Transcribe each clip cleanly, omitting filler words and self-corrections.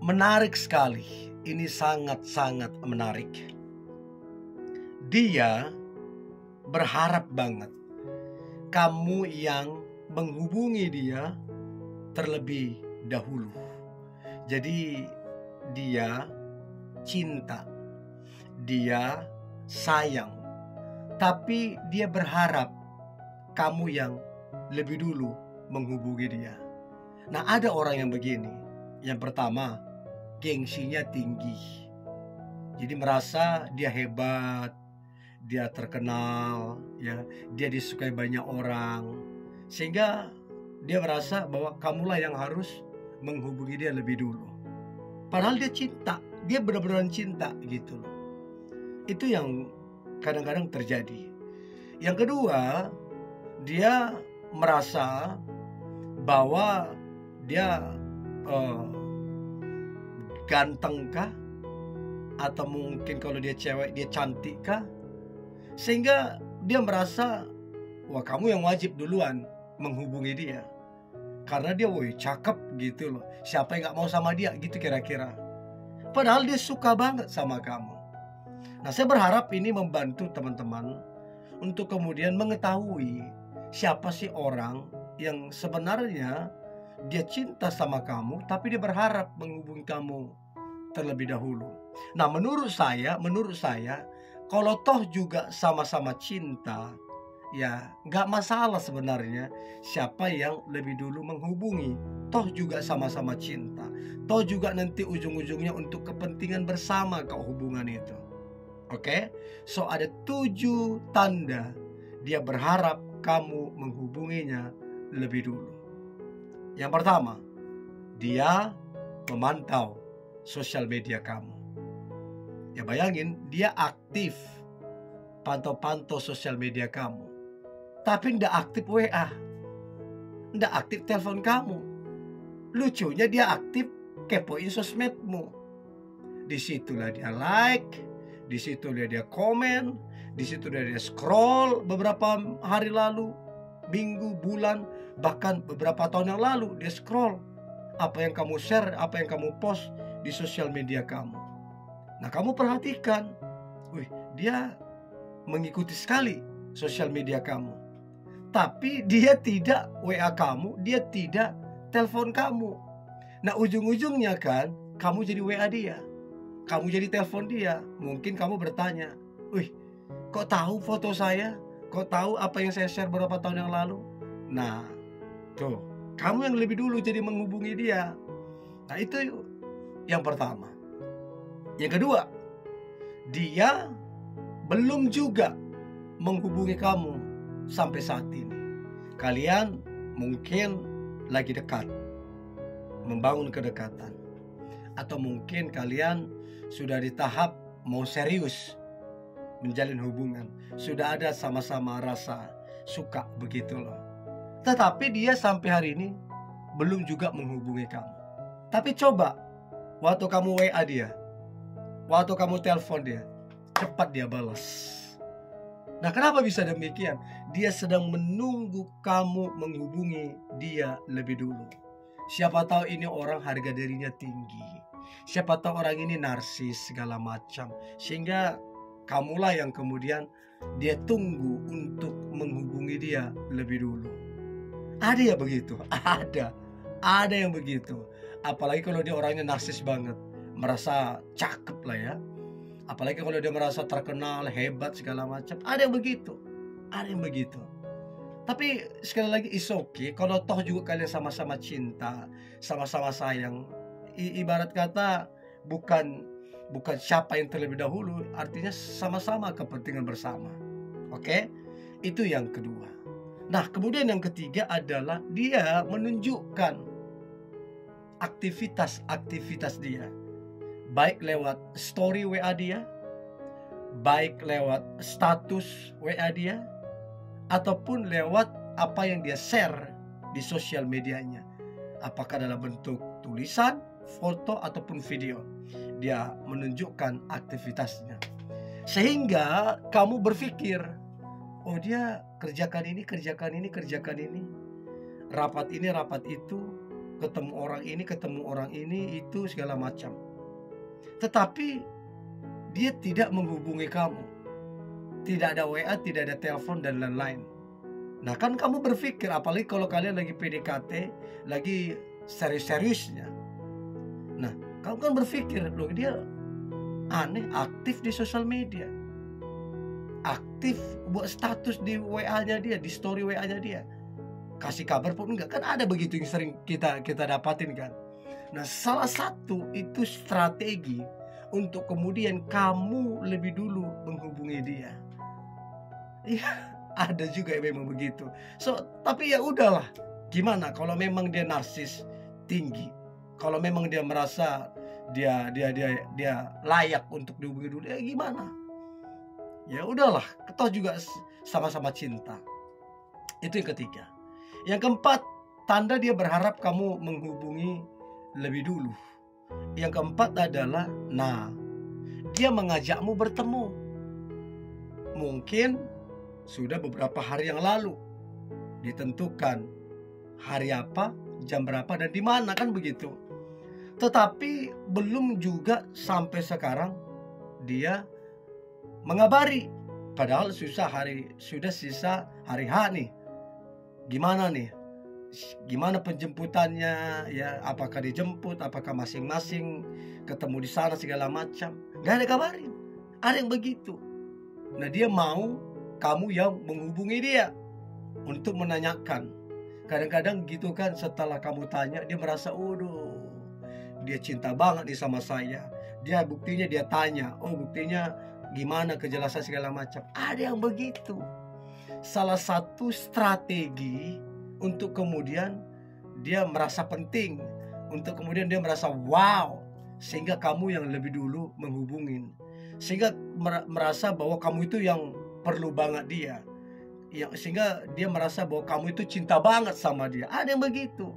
Menarik sekali. Ini sangat-sangat menarik. Dia berharap banget kamu yang menghubungi dia terlebih dahulu. Jadi dia cinta, dia sayang, tapi dia berharap kamu yang lebih dulu menghubungi dia. Nah, ada orang yang begini. Yang pertama, gengsinya tinggi. Jadi merasa dia hebat, dia terkenal, ya, dia disukai banyak orang, sehingga dia merasa bahwa kamulah yang harus menghubungi dia lebih dulu. Padahal dia cinta, dia benar-benar cinta gitu loh. Itu yang kadang-kadang terjadi. Yang kedua, dia merasa bahwa dia ganteng kah? Atau mungkin kalau dia cewek, dia cantik kah? Sehingga dia merasa, wah, kamu yang wajib duluan menghubungi dia. Karena dia, woi, cakep gitu loh. Siapa yang gak mau sama dia gitu kira-kira. Padahal dia suka banget sama kamu. Nah, saya berharap ini membantu teman-teman untuk kemudian mengetahui siapa sih orang yang sebenarnya dia cinta sama kamu, tapi dia berharap menghubungi kamu terlebih dahulu. Nah, menurut saya, kalau toh juga sama-sama cinta, ya nggak masalah sebenarnya siapa yang lebih dulu menghubungi. Toh juga sama-sama cinta. Toh juga nanti ujung-ujungnya untuk kepentingan bersama kau hubungan itu. Oke? So ada 7 tanda dia berharap kamu menghubunginya lebih dulu. Yang pertama, dia memantau sosial media kamu. Ya bayangin, dia aktif pantau-pantau sosial media kamu, tapi ndak aktif WA, ndak aktif telepon kamu. Lucunya dia aktif kepoin sosmedmu. Disitulah dia like, disitulah dia komen, disitulah dia scroll beberapa hari lalu, minggu, bulan, bahkan beberapa tahun yang lalu dia scroll apa yang kamu share, apa yang kamu post di sosial media kamu. Nah, kamu perhatikan, wih, dia mengikuti sekali sosial media kamu, tapi dia tidak WA kamu, dia tidak telepon kamu. Nah, ujung-ujungnya kan kamu jadi WA dia, kamu jadi telepon dia. Mungkin kamu bertanya, wih, kok tahu foto saya? Kok tahu apa yang saya share beberapa tahun yang lalu? Nah, tuh, kamu yang lebih dulu jadi menghubungi dia. Nah, itu yang pertama. Yang kedua, dia belum juga menghubungi kamu sampai saat ini. Kalian mungkin lagi dekat, membangun kedekatan, atau mungkin kalian sudah di tahap mau serius menjalin hubungan, sudah ada sama-sama rasa suka begitu loh. Tetapi dia sampai hari ini belum juga menghubungi kamu. Tapi coba waktu kamu WA dia, waktu kamu telepon dia, cepat dia balas. Nah, kenapa bisa demikian? Dia sedang menunggu kamu menghubungi dia lebih dulu. Siapa tahu ini orang harga dirinya tinggi. Siapa tahu orang ini narsis segala macam. Sehingga kamulah yang kemudian dia tunggu untuk menghubungi dia lebih dulu. Ada ya begitu? Ada yang begitu. Apalagi kalau dia orangnya narsis banget, merasa cakep lah ya. Apalagi kalau dia merasa terkenal, hebat segala macam. Ada yang begitu. Tapi sekali lagi, it's okay. Kalau toh juga kalian sama-sama cinta, sama-sama sayang, ibarat kata bukan siapa yang terlebih dahulu, artinya sama-sama kepentingan bersama. Oke? Itu yang kedua. Nah, kemudian yang ketiga adalah dia menunjukkan aktivitas dia, baik lewat story WA dia, baik lewat status WA dia, ataupun lewat apa yang dia share di sosial medianya. Apakah dalam bentuk tulisan, foto, ataupun video. Dia menunjukkan aktivitasnya. Sehingga kamu berpikir, oh, dia kerjakan ini. Rapat ini, rapat itu, ketemu orang ini, itu segala macam. Tetapi dia tidak menghubungi kamu. Tidak ada WA, tidak ada telepon dan lain-lain. Nah, kan kamu berpikir, apalagi kalau kalian lagi PDKT, lagi serius-seriusnya. Nah, kamu kan berpikir, loh dia aneh, aktif di sosial media, aktif buat status di WA-nya dia, di story WA-nya dia, kasih kabar pun enggak. Kan ada begitu yang sering kita dapatin kan. Nah, salah satu itu strategi untuk kemudian kamu lebih dulu menghubungi dia. Iya, ada juga yang memang begitu. Tapi ya udahlah. Gimana kalau memang dia narsis tinggi? Kalau memang dia merasa dia layak untuk dihubungi dulu, ya gimana? Ya udahlah, kita juga sama-sama cinta. Itu yang ketiga. Yang keempat, tanda dia berharap kamu menghubungi lebih dulu. Yang keempat adalah, dia mengajakmu bertemu. Mungkin sudah beberapa hari yang lalu ditentukan hari apa, jam berapa, dan di mana, kan begitu. Tetapi belum juga sampai sekarang dia mengabari. Padahal sudah sisa hari H nih. Gimana nih? Gimana penjemputannya? Ya, apakah dijemput? Apakah masing-masing ketemu di sana segala macam? Gak ada kabarin. Ada yang begitu. Nah, dia mau kamu yang menghubungi dia untuk menanyakan. Kadang-kadang gitu kan, setelah kamu tanya, dia merasa, dia cinta banget nih sama saya. Buktinya dia tanya, buktinya gimana, kejelasan segala macam. Ada yang begitu. Salah satu strategi untuk kemudian dia merasa penting, untuk kemudian dia merasa wow, sehingga kamu yang lebih dulu menghubungin, sehingga merasa bahwa kamu itu yang perlu banget dia, sehingga dia merasa bahwa kamu itu cinta banget sama dia. Ada yang begitu,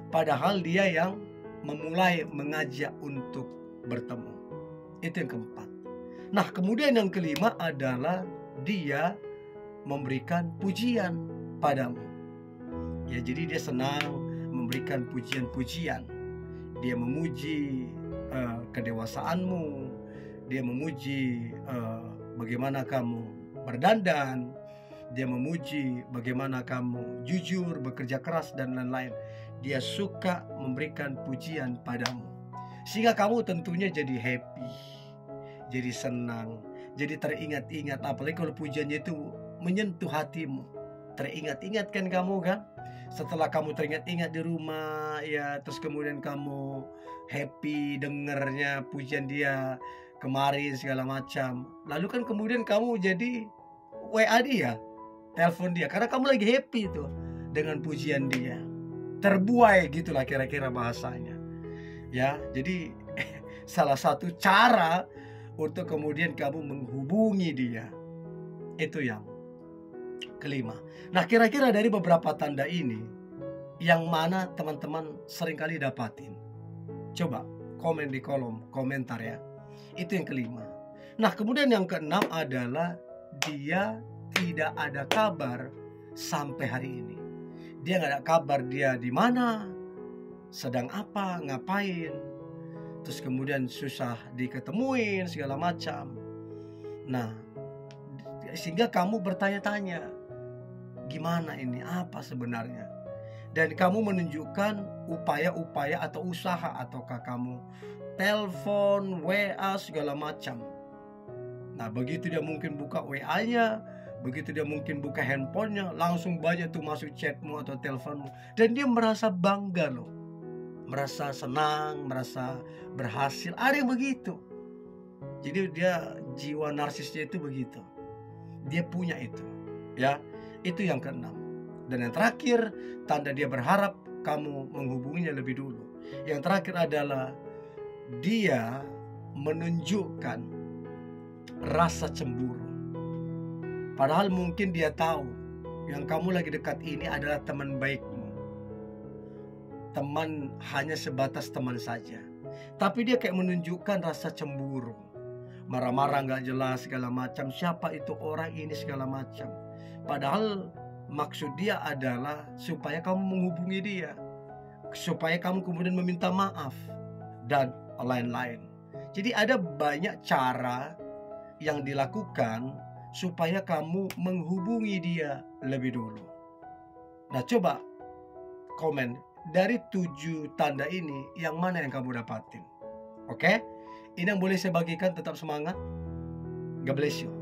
padahal dia yang memulai mengajak untuk bertemu. Itu yang keempat. Nah, kemudian yang kelima adalah dia memberikan pujian padamu. Ya, jadi dia senang memberikan pujian-pujian. Dia memuji kedewasaanmu. Dia memuji bagaimana kamu berdandan. Dia memuji bagaimana kamu jujur, bekerja keras, dan lain-lain. Dia suka memberikan pujian padamu, sehingga kamu tentunya jadi happy, jadi senang, jadi teringat-ingat. Apalagi kalau pujiannya itu menyentuh hatimu, teringat-ingat kan kamu kan. Setelah kamu teringat-ingat di rumah, ya, terus kemudian kamu happy dengernya pujian dia kemarin segala macam. Lalu kan kemudian kamu jadi WA dia, telepon dia, karena kamu lagi happy tuh dengan pujian dia. Terbuai gitulah kira-kira bahasanya. Ya, jadi salah satu cara untuk kemudian kamu menghubungi dia. Itu yang kelima. Nah, kira-kira dari beberapa tanda ini, yang mana teman-teman seringkali dapatin? Coba komen di kolom komentar ya. Itu yang kelima. Nah, kemudian yang keenam adalah dia tidak ada kabar sampai hari ini. Dia nggak ada kabar dia di mana, sedang apa, ngapain. Terus kemudian susah diketemuin segala macam. Nah, sehingga kamu bertanya-tanya, gimana ini, apa sebenarnya? Dan kamu menunjukkan upaya-upaya atau usaha, ataukah kamu telepon, WA, segala macam. Nah, begitu dia mungkin buka WA-nya, begitu dia mungkin buka handphonenya, langsung banyak tuh masuk chatmu atau teleponmu. Dan dia merasa bangga loh, merasa senang, merasa berhasil. Ada yang begitu. Jadi dia jiwa narsisnya itu begitu. Dia punya itu. Ya, itu yang keenam. Dan yang terakhir, tanda dia berharap kamu menghubunginya lebih dulu. Yang terakhir adalah dia menunjukkan rasa cemburu. Padahal mungkin dia tahu yang kamu lagi dekat ini adalah teman baikmu. Teman, hanya sebatas teman saja. Tapi dia kayak menunjukkan rasa cemburu. Marah-marah gak jelas segala macam. Siapa itu orang ini segala macam. Padahal maksud dia adalah supaya kamu menghubungi dia. supaya kamu kemudian meminta maaf, dan lain-lain. Jadi ada banyak cara yang dilakukan supaya kamu menghubungi dia lebih dulu. Nah, coba komen dari 7 tanda ini, yang mana yang kamu dapatin? Oke? Ini yang boleh saya bagikan, tetap semangat. God bless you.